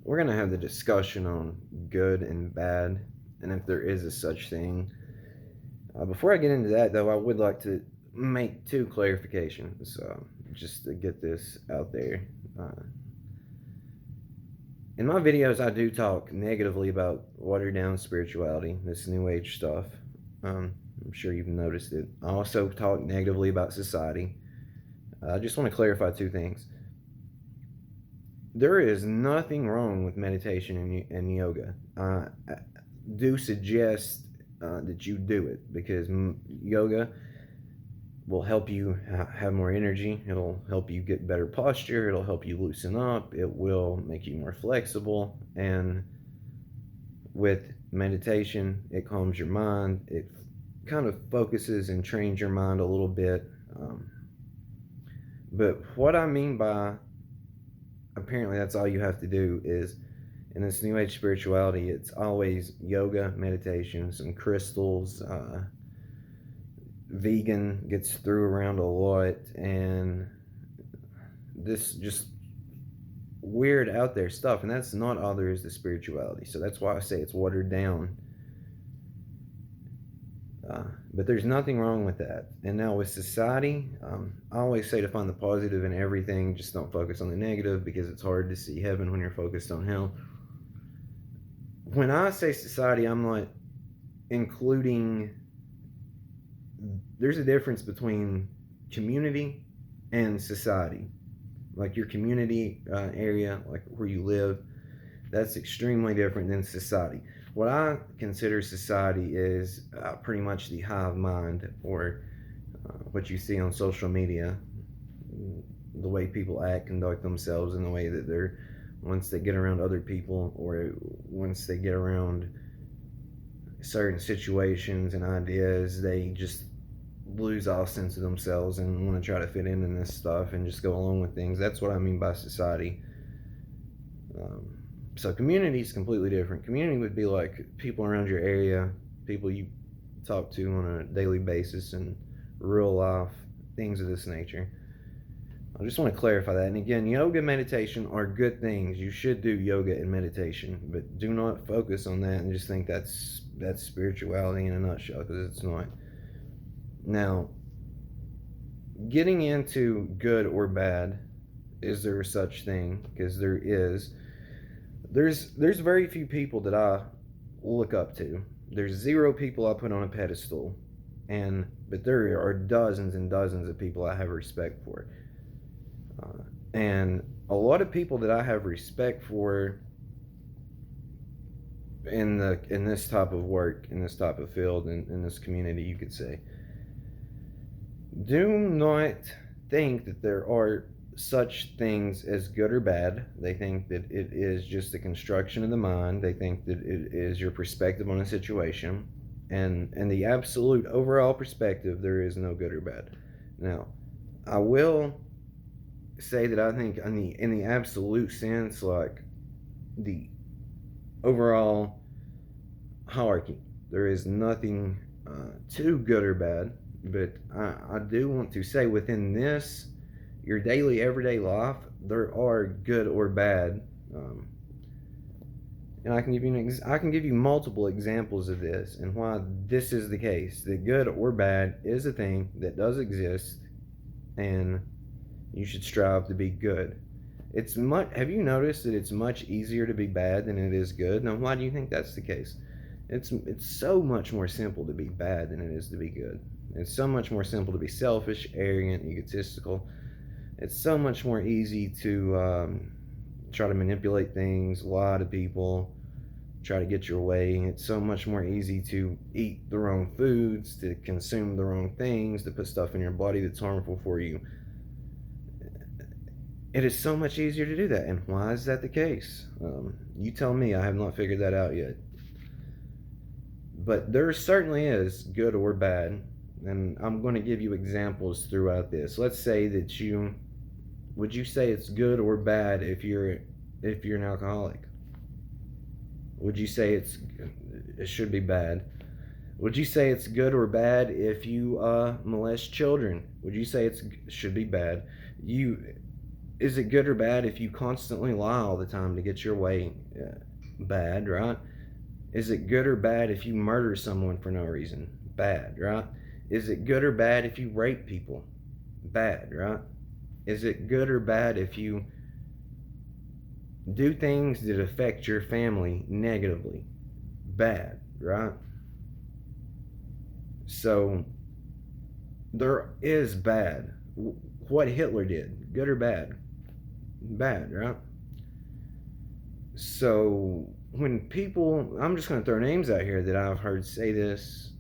we're going to have the discussion on good and bad, and if there is a such thing. Before I get into that, though, I would like to make two clarifications, just to get this out there. Uh, in my videos, I do talk negatively about watered down spirituality, this New Age stuff. I'm sure you've noticed it. I also talk negatively about society. I just want to clarify two things. There is nothing wrong with meditation and yoga. I do suggest that you do it because yoga will help you have more energy. It'll help you get better posture. It'll help you loosen up. It will make you more flexible. And with meditation, it calms your mind. It kind of focuses and trains your mind a little bit. But what I mean by apparently that's all you have to do is in this New Age spirituality, it's always yoga, meditation, some crystals. Vegan gets through around a lot, and this just weird out there stuff, and that's not all there is to spirituality. So that's why I say it's watered down. But there's nothing wrong with that. And now with society, I always say to find the positive in everything. Just don't focus on the negative because it's hard to see heaven when you're focused on hell. When I say society, I'm not including. There's a difference between community and society. Like your community area, like where you live, that's extremely different than society. What I consider society is pretty much the hive mind, or what you see on social media, the way people act, conduct themselves, and the way that they're, once they get around other people, or once they get around certain situations and ideas, they just lose all sense of themselves and want to try to fit in this stuff and just go along with things. That's what I mean by society. So community is completely different. Community would be like people around your area, people you talk to on a daily basis, and real life things of this nature. I just want to clarify that. And again, yoga and meditation are good things. You should do yoga and meditation, but do not focus on that and just think that's spirituality in a nutshell, because it's not. Now, getting into good or bad, is there such thing? Because there is. There's very few people that I look up to. There's zero people I put on a pedestal, but there are dozens and dozens of people I have respect for, and a lot of people that I have respect for in this type of work, in this type of field, in this community, you could say, do not think that there are such things as good or bad. They think that it is just the construction of the mind. They think that it is your perspective on a situation, and in the absolute overall perspective, there is no good or bad. Now, I will say that I think in the absolute sense, like the overall hierarchy, there is nothing too good or bad. But I do want to say within this, your daily, everyday life, there are good or bad, and I can give you multiple examples of this and why this is the case. That good or bad is a thing that does exist, and you should strive to be good. Have you noticed that it's much easier to be bad than it is good? Now, why do you think that's the case? It's so much more simple to be bad than it is to be good. It's so much more simple to be selfish, arrogant, egotistical. It's so much more easy to try to manipulate things, lie to people, try to get your way. It's so much more easy to eat the wrong foods, to consume the wrong things, to put stuff in your body that's harmful for you. It is so much easier to do that. And why is that the case? You tell me. I have not figured that out yet. But there certainly is good or bad, and I'm going to give you examples throughout this. Let's say that would you say it's good or bad if you're an alcoholic? Would you say it should be bad? Would you say it's good or bad if you molest children? Would you say it should be bad? Is it good or bad if you constantly lie all the time to get your way? Bad, right? Is it good or bad if you murder someone for no reason? Bad, right? Is it good or bad if you rape people? Bad, right? Is it good or bad if you do things that affect your family negatively? Bad, right? So there is bad. What Hitler did, good or bad? Bad, right? So when people, I'm just going to throw names out here that I've heard say this,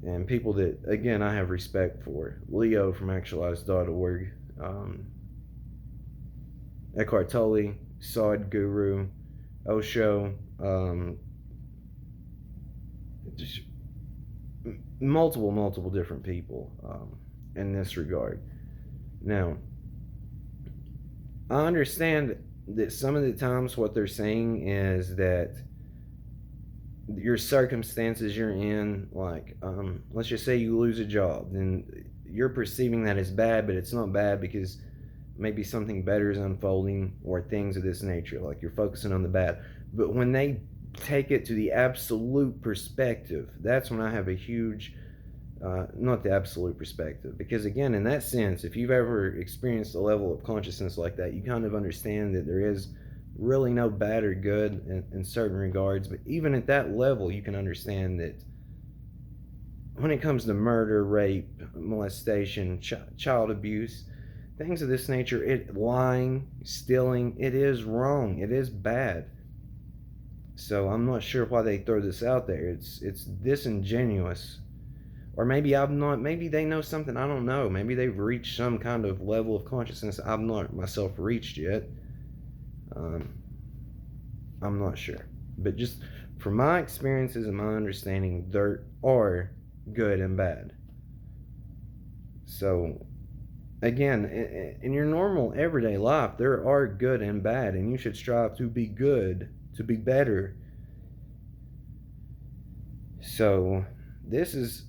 and people that, again, I have respect for. Leo from actualized.org, Eckhart Tolle, Sadhguru, Osho, just multiple different people in this regard. Now, I understand that some of the times what they're saying is that your circumstances you're in, like let's just say you lose a job, then you're perceiving that as bad, but it's not bad because maybe something better is unfolding or things of this nature, like you're focusing on the bad. But when they take it to the absolute perspective, that's when I have a huge not the absolute perspective, because again, in that sense, if you've ever experienced a level of consciousness like that, you kind of understand that there is really no bad or good in certain regards. But even at that level, you can understand that when it comes to murder, rape, molestation, child abuse, things of this nature, lying, stealing, it is wrong, it is bad. So I'm not sure why they throw this out there. It's disingenuous. Or maybe maybe they know something I don't know. Maybe they've reached some kind of level of consciousness I've not myself reached yet. I'm not sure. But just from my experiences and my understanding, there are good and bad. So, again, in your normal everyday life, there are good and bad, and you should strive to be good, to be better. So, this is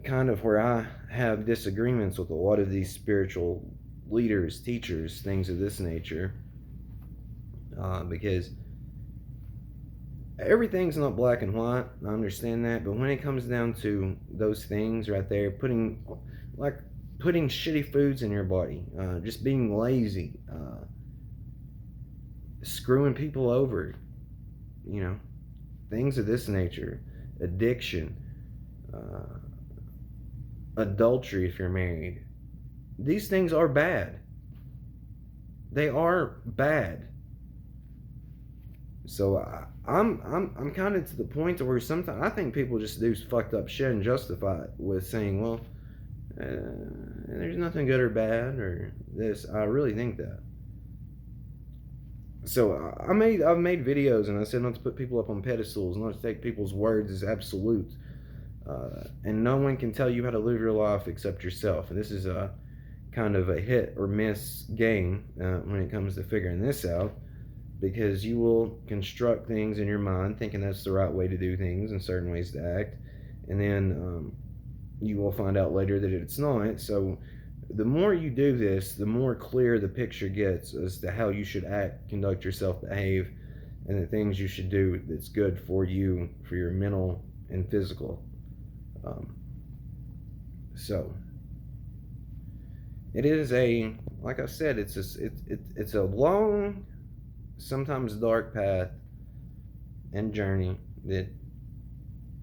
kind of where I have disagreements with a lot of these spiritual leaders, teachers, things of this nature, because everything's not black and white. I understand that, but when it comes down to those things right there, putting shitty foods in your body, just being lazy, screwing people over, things of this nature, addiction, adultery if you're married. These things are bad. They are bad. So I'm kind of to the point to where sometimes I think people just do fucked up shit and justify it with saying, well, there's nothing good or bad or this. I really think that. So I've made videos and I said not to put people up on pedestals, not to take people's words as absolute. And no one can tell you how to live your life except yourself. And this is a kind of a hit or miss game when it comes to figuring this out, because you will construct things in your mind thinking that's the right way to do things and certain ways to act, and then you will find out later that it's not. So the more you do this, the more clear the picture gets as to how you should act, conduct yourself, behave, and the things you should do that's good for you, for your mental and physical. So it is like I said, it's a long, sometimes dark path and journey that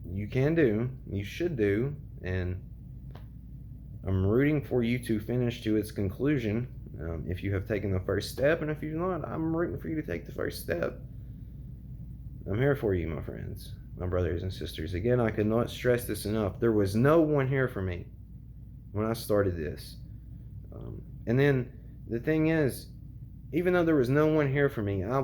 you can do, you should do, and I'm rooting for you to finish to its conclusion. If you have taken the first step, and if you're not, I'm rooting for you to take the first step. I'm here for you, my friends, my brothers and sisters. Again, I could not stress this enough. There was no one here for me when I started this. And then the thing is, even though there was no one here for me, I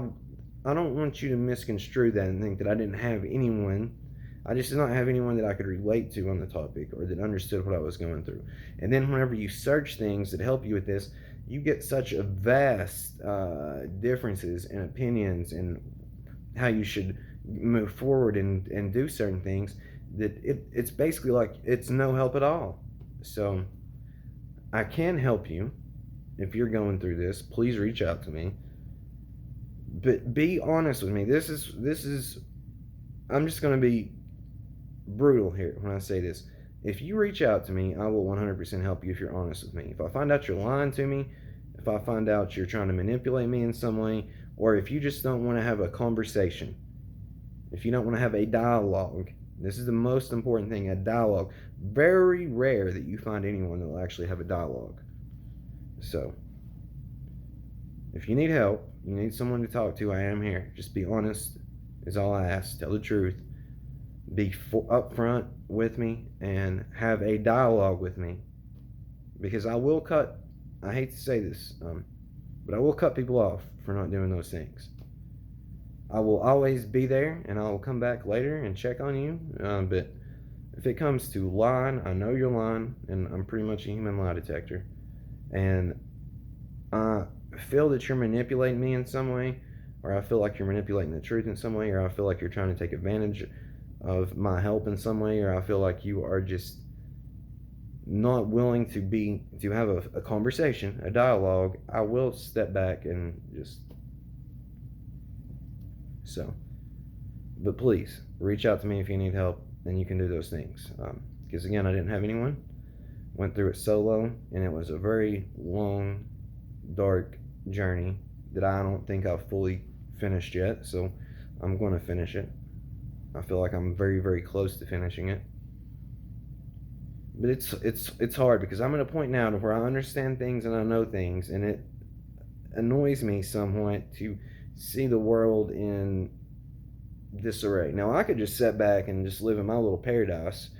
don't want you to misconstrue that and think that I didn't have anyone. I just did not have anyone that I could relate to on the topic or that understood what I was going through. And then whenever you search things that help you with this, you get such a vast differences in opinions and how you should move forward and do certain things that it's basically like it's no help at all. So I can help you. if you're going through this, please reach out to me. But be honest with me. This is I'm just going to be brutal here when I say this. If you reach out to me, I will 100% help you if you're honest with me. If I find out you're lying to me, if I find out you're trying to manipulate me in some way, or if you just don't want to have a conversation, if you don't want to have a dialogue, this is the most important thing, a dialogue. Very rare that you find anyone that will actually have a dialogue. So, if you need help, you need someone to talk to, I am here. Just be honest is all I ask. Tell the truth. Be upfront with me and have a dialogue with me. Because I will cut, I hate to say this, but I will cut people off for not doing those things. I will always be there, and I will come back later and check on you. But if it comes to lying, I know you're lying, and I'm pretty much a human lie detector. And I feel that you're manipulating me in some way, or I feel like you're manipulating the truth in some way, or I feel like you're trying to take advantage of my help in some way, or I feel like you are just not willing to have a conversation, a dialogue, I will step back and just so. But please reach out to me if you need help, and you can do those things. Because again, I didn't have anyone. Went through it solo, and it was a very long, dark journey that I don't think I've fully finished yet. So I'm going to finish it. I feel like I'm very, very close to finishing it. But it's hard because I'm at a point now where I understand things and I know things, and it annoys me somewhat to see the world in disarray. Now I could just sit back and just live in my little paradise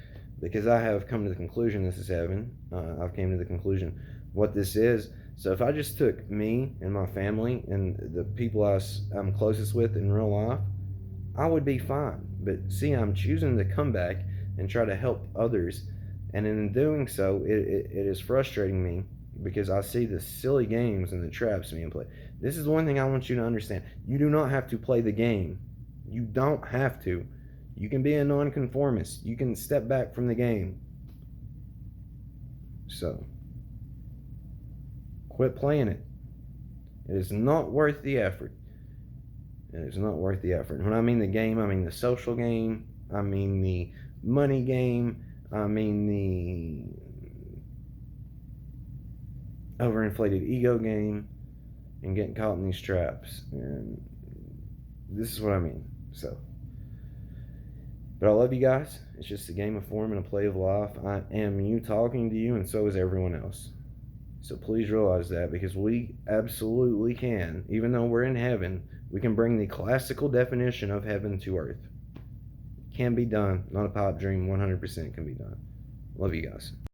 because I have come to the conclusion this is heaven. I've came to the conclusion what this is. So if I just took me and my family and the people I'm closest with in real life, I would be fine. But see, I'm choosing to come back and try to help others, and in doing so, it is frustrating me because I see the silly games and the traps being played. This is one thing I want you to understand. You do not have to play the game. You don't have to. You can be a nonconformist. You can step back from the game. So, quit playing it. It is not worth the effort. It is not worth the effort. When I mean the game, I mean the social game. I mean the money game. I mean the overinflated ego game and getting caught in these traps. And this is what I mean. So, but I love you guys. It's just a game of form and a play of life. I am you talking to you, and so is everyone else. So please realize that, because we absolutely can, even though we're in heaven, we can bring the classical definition of heaven to earth. It can be done. Not a pipe dream. 100% can be done. Love you guys.